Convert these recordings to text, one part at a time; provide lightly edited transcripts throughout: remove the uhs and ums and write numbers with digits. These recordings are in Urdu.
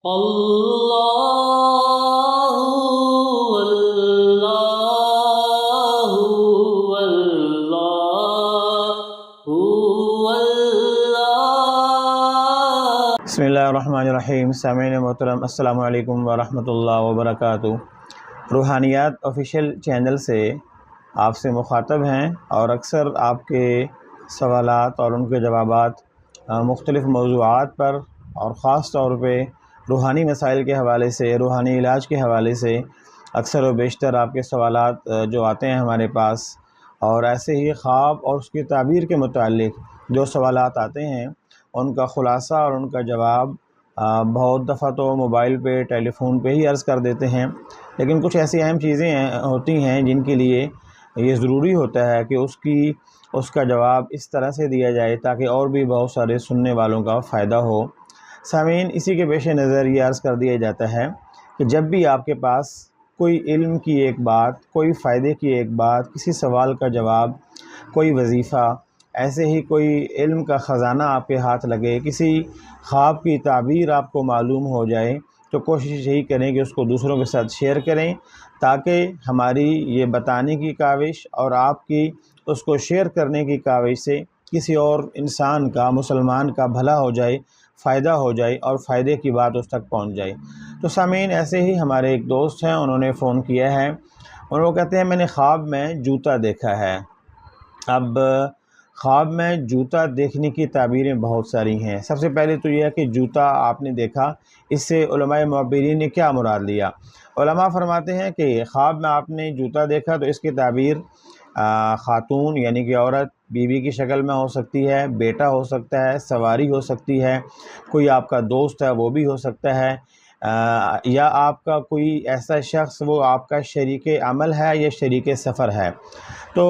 اللہ اللہ اللہ۔ بسم اللہ الرحمن الرحیم۔ سامعین محترم، السلام علیکم ورحمۃ اللہ وبرکاتہ۔ روحانیات آفیشیل چینل سے آپ سے مخاطب ہیں اور اکثر آپ کے سوالات اور ان کے جوابات مختلف موضوعات پر اور خاص طور پہ روحانی مسائل کے حوالے سے، روحانی علاج کے حوالے سے اکثر و بیشتر آپ کے سوالات جو آتے ہیں ہمارے پاس، اور ایسے ہی خواب اور اس کی تعبیر کے متعلق جو سوالات آتے ہیں ان کا خلاصہ اور ان کا جواب بہت دفعہ تو موبائل پہ، ٹیلی فون پہ ہی عرض کر دیتے ہیں، لیکن کچھ ایسی اہم چیزیں ہوتی ہیں جن کے لیے یہ ضروری ہوتا ہے کہ اس کا جواب اس طرح سے دیا جائے تاکہ اور بھی بہت سارے سننے والوں کا فائدہ ہو۔ سامعین، اسی کے پیش نظر یہ عرض کر دیا جاتا ہے کہ جب بھی آپ کے پاس کوئی علم کی ایک بات، کوئی فائدے کی ایک بات، کسی سوال کا جواب، کوئی وظیفہ، ایسے ہی کوئی علم کا خزانہ آپ کے ہاتھ لگے، کسی خواب کی تعبیر آپ کو معلوم ہو جائے، تو کوشش یہی کریں کہ اس کو دوسروں کے ساتھ شیئر کریں تاکہ ہماری یہ بتانے کی کاوش اور آپ کی اس کو شیئر کرنے کی کاوش سے کسی اور انسان کا، مسلمان کا بھلا ہو جائے، فائدہ ہو جائے اور فائدے کی بات اس تک پہنچ جائے۔ تو سامعین، ایسے ہی ہمارے ایک دوست ہیں، انہوں نے فون کیا ہے، وہ کہتے ہیں میں نے خواب میں جوتا دیکھا ہے۔ اب خواب میں جوتا دیکھنے کی تعبیریں بہت ساری ہیں۔ سب سے پہلے تو یہ ہے کہ جوتا آپ نے دیکھا، اس سے علماء معبرین نے کیا مراد لیا؟ علماء فرماتے ہیں کہ خواب میں آپ نے جوتا دیکھا تو اس کی تعبیر خاتون یعنی کہ عورت، بیوی کی شکل میں ہو سکتی ہے، بیٹا ہو سکتا ہے، سواری ہو سکتی ہے، کوئی آپ کا دوست ہے وہ بھی ہو سکتا ہے، یا آپ کا کوئی ایسا شخص وہ آپ کا شریک عمل ہے یا شریک سفر ہے۔ تو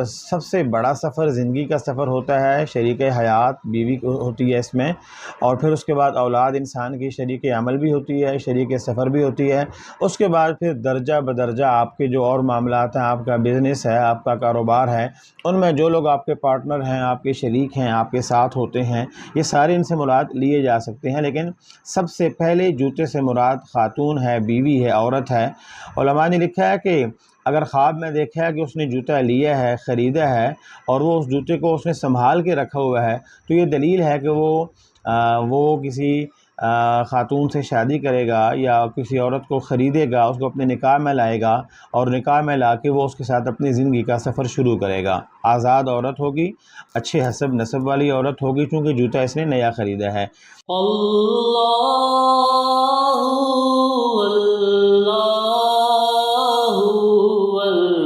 سب سے بڑا سفر زندگی کا سفر ہوتا ہے، شریک حیات بیوی ہوتی ہے اس میں، اور پھر اس کے بعد اولاد انسان کی شریک عمل بھی ہوتی ہے، شریک سفر بھی ہوتی ہے۔ اس کے بعد پھر درجہ بدرجہ آپ کے جو اور معاملات ہیں، آپ کا بزنس ہے، آپ کا کاروبار ہے، ان میں جو لوگ آپ کے پارٹنر ہیں، آپ کے شریک ہیں، آپ کے ساتھ ہوتے ہیں، یہ سارے ان سے مراد لیے جا سکتے ہیں، لیکن سب سے پہلے جوتے سے مراد خاتون ہے، بیوی ہے، عورت ہے۔ علماء نے لکھا ہے کہ اگر خواب میں دیکھا ہے کہ اس نے جوتا لیا ہے، خریدا ہے، اور وہ اس جوتے کو اس نے سنبھال کے رکھا ہوا ہے، تو یہ دلیل ہے کہ وہ کسی خاتون سے شادی کرے گا یا کسی عورت کو خریدے گا، اس کو اپنے نکاح میں لائے گا، اور نکاح میں لا کے وہ اس کے ساتھ اپنی زندگی کا سفر شروع کرے گا۔ آزاد عورت ہوگی، اچھے حسب نسب والی عورت ہوگی، چونکہ جوتا اس نے نیا خریدا ہے۔ اللہ اللہ اللہ